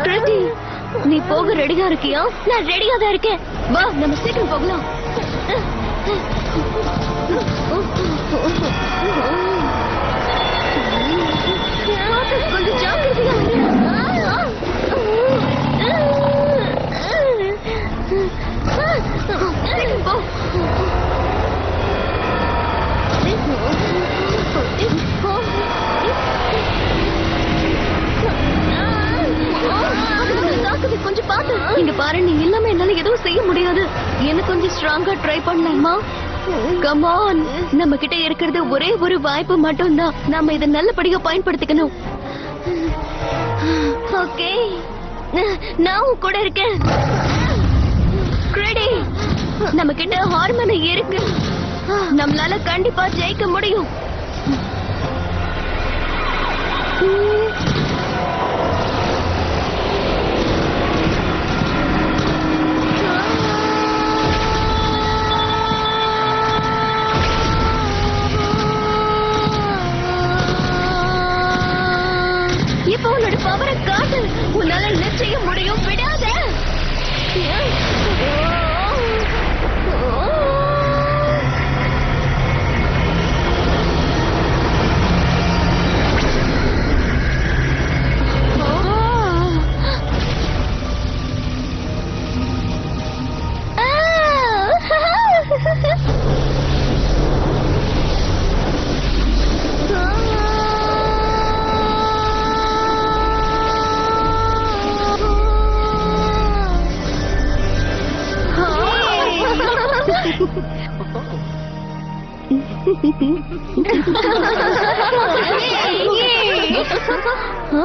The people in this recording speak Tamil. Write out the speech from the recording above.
கிருதி, நீ போக ரெடியா இருக்கியா? நான் ரெடியா தான் இருக்கேன். வா, நம்ம சீக்கிரம் போகலாம். கொஞ்சம் ஜாக்கிரதையா போ. கொஞ்சம் பாத்து இங்க பாரு. நீ இல்லாம என்னால எதுவும் செய்ய முடியாது. என்ன கொஞ்சம் ஸ்ட்ராங்கா ட்ரை பண்ணலாமா? Come on. நம்ம கிட்ட இருக்கிறது ஒரே ஒரு வாய்ப்பு மட்டும் தான். நாம இதை நல்லபடியா பயன்படுத்திக்கணும். ஓகே, நான் உன் கூட இருக்கேன். கிரெடி, நம்ம கிட்ட ஹார்மோன் இருக்கு. நம்மளால கண்டிப்பா ஜெயிக்க முடியும். இப்போ உன்னோட பவரை காட்டு. உன்னால என்ன செய்ய முடியும்? விடாத. Huh?